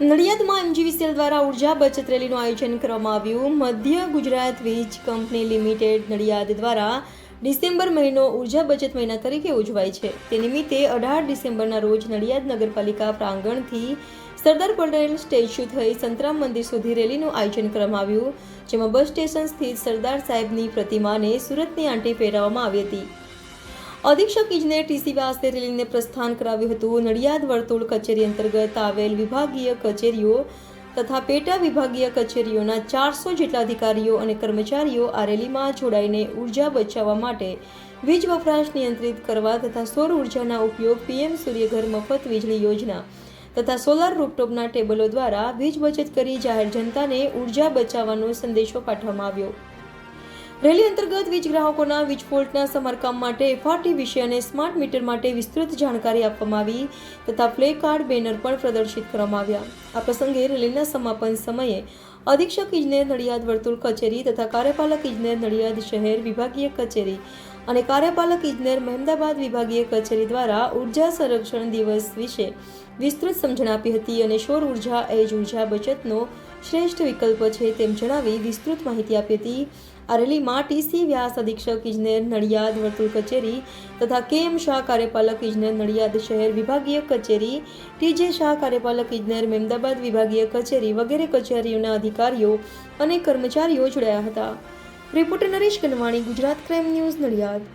નડિયાદમાં MGVCL દ્વારા ઉર્જા બચત રેલીનું આયોજન કરવામાં આવ્યું. મધ્ય ગુજરાત વીજ કંપની લિમિટેડ નડિયાદ દ્વારા ડિસેમ્બર મહિનો ઉર્જા બચત મહિના તરીકે ઉજવાય છે. તે નિમિત્તે 18 ડિસેમ્બરના રોજ નડિયાદ નગરપાલિકા પ્રાંગણથી સરદાર પટેલ સ્ટેચ્યુ થઈ સંતરામ મંદિર સુધી રેલીનું આયોજન કરવામાં આવ્યું, જેમાં બસ સ્ટેશન સ્થિત સરદાર સાહેબની પ્રતિમાને સુરતની આંટી પહેરાવવામાં આવી હતી. અધિક્ષક ઇજનેર ટીસી વ્યાસે રેલીને પ્રસ્થાન કરાવ્યું હતું. નડિયાદ વર્તુળ કચેરી અંતર્ગત આવેલ વિભાગીય કચેરીઓ તથા પેટા વિભાગીય કચેરીઓના 400 જેટલા અધિકારીઓ અને કર્મચારીઓ આ રેલીમાં જોડાઈને ઉર્જા બચાવવા માટે વીજ વપરાશ નિયંત્રિત કરવા તથા સૌર ઉર્જાના ઉપયોગ, પીએમ સૂર્યઘર મફત વીજળી યોજના તથા સોલાર રૂફટોપના ટેબલો દ્વારા વીજ બચત કરી જાહેર જનતાને ઉર્જા બચાવવાનો સંદેશો પાઠવવામાં આવ્યો. રેલી અંતર્ગત વીજ ગ્રાહકોના વીજ ફોલ્ટના સમારકામ માટે એફઆરટી વિશે અને સ્માર્ટ મીટર માટે વિસ્તૃત જાણકારી આપવામાં આવી તથા પ્લે કાર્ડ, બેનર પણ પ્રદર્શિત કરવામાં આવ્યા. આ પ્રસંગે રેલીના સમાપન સમયે અધિક્ષક ઇજનેર નડિયાદ વર્તુળ કચેરી તથા કાર્યપાલક ઇજનેર નડિયાદ શહેર વિભાગીય કચેરી અને કાર્યપાલક ઇજનેર મહેમદાબાદ વિભાગીય કચેરી દ્વારા ઉર્જા સંરક્ષણ દિવસ વિશે વિસ્તૃત સમજણ આપી હતી અને સૌર ઉર્જા એ જ ઉર્જા બચતનો શ્રેષ્ઠ વિકલ્પ છે તેમ જણાવી વિસ્તૃત માહિતી આપી હતી. આ રેલીમાં ટીસી વ્યાસ અધિક્ષક ઇજનેર નડિયાદ વર્તુળ કચેરી તથા કેએમ શાહ કાર્યપાલક ઇજનેર નડિયાદ શહેર વિભાગીય કચેરી, ટીજે શાહ કાર્યપાલક ઇજનેર મહેમદાબાદ વિભાગીય કચેરી વગેરે કચેરીઓના અધિકારીઓ અને કર્મચારીઓ જોડાયા હતા. Reporter Naresh Kanwani, Gujarat crime news, Nadiad.